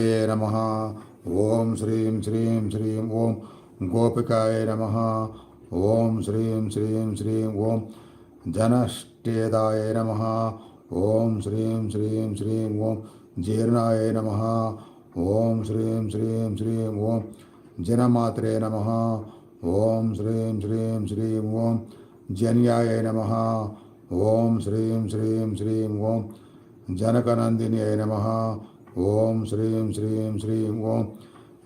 नमः। ओम श्रीं श्रीं श्रीं ओम गोपिकाय नमः। ओम श्रीं श्रीं श्रीं ओम जनष्टेदाय नमः। ओम श्रीं श्रीं श्रीं ओम जीर्णाय नमः। ओम श्रीं श्रीं श्रीं ओम जनमात्रे नमः। ओम श्रीं श्रीं श्रीं ओम जन्याय नमः। ओम श्रीं श्रीं श्रीं ओम जनकनंदिन्यै नमः। ओम श्रीं श्रीं श्रीं ओम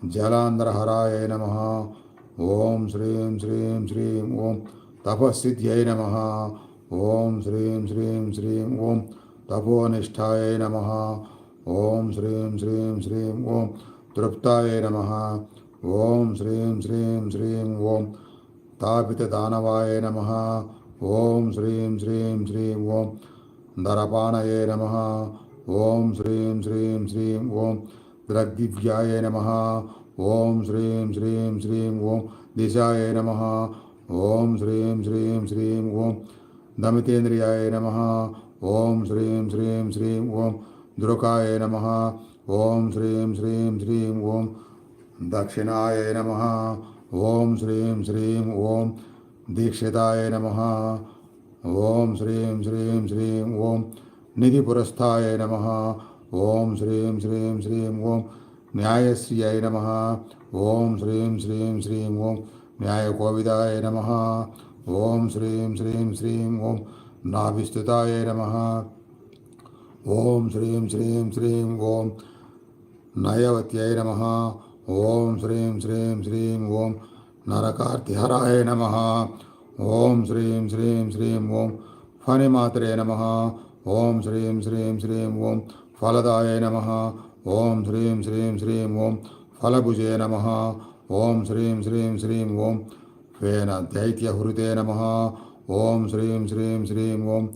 जलांधरहराय नमः। ओम श्रीं श्रीं श्रीं ओम तपस्सिद्ध्यै नमः। ओम श्रीं श्रीं श्रीं ओम तपोनिष्ठाय नमः। ओम श्रीं श्रीं श्रीं ओम तृप्ताय नमः। ओम श्रीं श्रीं श्रीं ओम तापितदानवाय नमः। ओम श्रीं श्रीं श्रीं ओम दरपानये नमः। ओम श्रीं श्रीं श्रीं ओम द्रग्दिव्याय नमः। ओम श्रीं श्रीं श्रीं ओम दिशाय नमः। ओम श्रीं श्रीं श्रीं ओम दमितेन्द्रियाय नमः। ओम श्रीं श्रीं श्रीं ओम द्रुकाय नमः। ओम श्रीं श्रीं श्रीं ओम दक्षिणाय नमः। ओम श्रीं श्रीं ओम दीक्षिताय नमः। ओम श्रीं श्रीं श्रीं ओम निधिपुरस्थाय नमः। ओम श्रीं श्रीं श्रीं ओम न्यायस्यै नमः। ओम श्रीं श्रीं श्रीं ओम न्यायकोविदाय नमः। ओम श्रीं श्रीं श्रीं ओम नाभिस्तुताय नमः। ओम श्रीं श्रीं श्रीं ओम नयवत्यै नमः। ओम श्रीं श्रीं श्रीं ओम नरकार्तिहराय नमः। ओम श्रीं श्रीं श्रीं ओम फणिमात्रे नमः। ओम श्रीं श्रीं श्रीं ओम फलदाय नमः। ओम श्रीं श्रीं श्रीं ओम फलभुजे नमः। ओम श्रीं श्रीं श्रीं ओम फेन दैत्यहृते नमः। ओम श्रीं श्रीं श्रीं ओम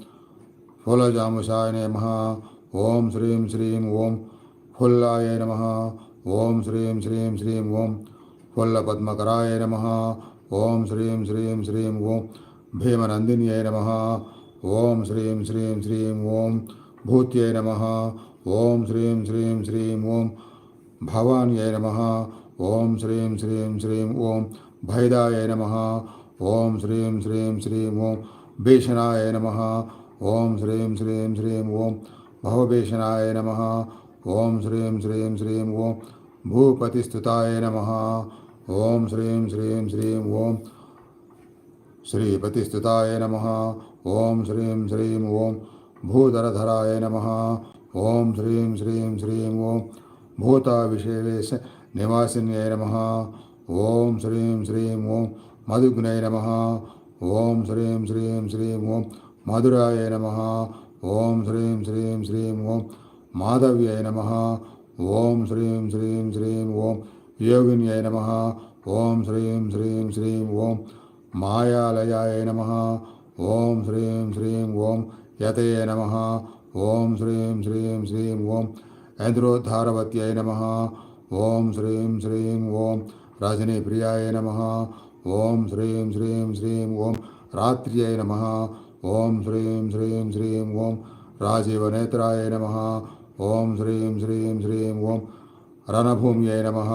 फुलजामुषाय नमः। ओम श्रीं श्रीं ओम फुल्लाय नमः। ओम श्रीं श्रीं श्रीं ओम फुल्लपद्मकराय नमः। ओम श्रीं श्रीं श्रीं ओम भीमनंदिन्यै नमः। ओम श्रीं श्रीं श्रीं ओम भूत्यै नमः। ओम श्रीं श्रीं श्रीं ओम भवान्यै नमः। ओम श्रीं श्रीं श्रीं ओम भैदाय नमः। ओम श्रीं श्रीं श्रीं ओम भीषणाय नमः। ओम श्रीं श्रीं श्रीं ओम भवभीषणाय नमः। ओम श्रीं श्रीं श्रीं ओम भूपतिस्तुताय नमः। ओम श्रीं श्रीं श्रीं ओम श्रीपतिस्तुताय नमः। ओम श्रीं श्रीं ओम भूधरधराय नमः। ओम श्रीं श्रीं श्रीं ओम भूताभिषेवेश निवासिन्यै नमः। ओम श्रीं श्रीं ओम मधुग्नै नमः। ओम श्रीं श्रीं श्रीं ओम मधुराय नमः। ओम श्रीं श्रीं श्रीं ओम माधव्यै नमः। ओम श्रीं श्रीं श्रीं ओम योगिन्यै नमः। ओम श्रीं श्रीं श्रीं ओम मायालयाय नमः। ओम श्रीं श्रीं ओम यतये नमः। ओम श्रीं श्रीं श्रीं ओम ऐन्द्रोद्धारवत्यै नमः। ओम श्रीं श्रीं ओम रजनीप्रियाय नमः। ओम श्रीं श्रीं श्रीं ओम रात्र्यै नमः। ओम श्रीं श्रीं श्रीं ओम राजीवनेत्राय नमः। ओम श्रीं श्रीं श्रीं ओम रणभूम्यै नमः।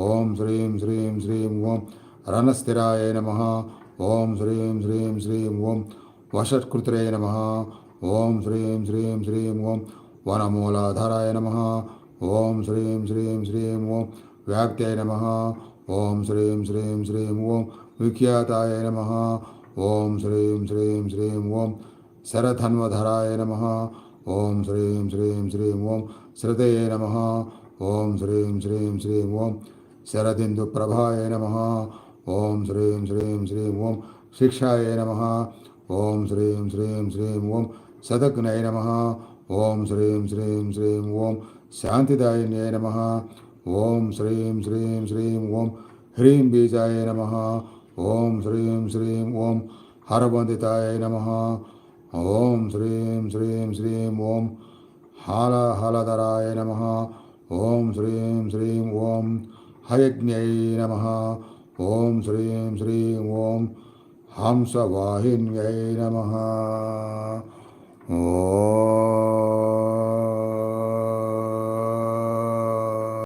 ओम श्रीं श्रीं श्रीं ओम रणस्थिराय नमः। ओम श्रीं श्रीं श्रीं ओम वषट्कृत्रे नमः। ओम श्रीं श्रीं श्रीं ओम वनमूलाधराय नमः। ओम श्रीं श्रीं श्रीं ओम व्याप्त्यै नमः। ओम श्रीं श्रीं श्रीं ओम विख्याताय नमः। ओम श्रीं श्रीं श्रीं ओम शरधन्वधराय नमः। ओम श्रीं श्रीं श्रीं ओम श्रुतये नमः। ओम श्रीं श्रीं श्रीं ओम शरदिन्दुप्रभाय नमः। ओम श्रीं श्रीं श्रीं ओम शिक्षाय नमः। ओम श्रीं श्रीं श्रीं ओम शतघ्नै नमः। ओम श्रीं श्रीं श्रीं ओम शान्तिदायिन्यै नमः। ओम श्रीं श्रीं श्रीं ओम ह्रीं बीजाय नमः। ओम श्रीं श्रीं ओम हरवन्दिताय नमः। ओम श्रीं श्रीं श्रीं ओम हालधराय नमः। ओम श्रीं श्रीं ओम हयज्ञै नमः। ओम श्रीं श्रीं ओम हंसवाहिन्यै नमः। ओम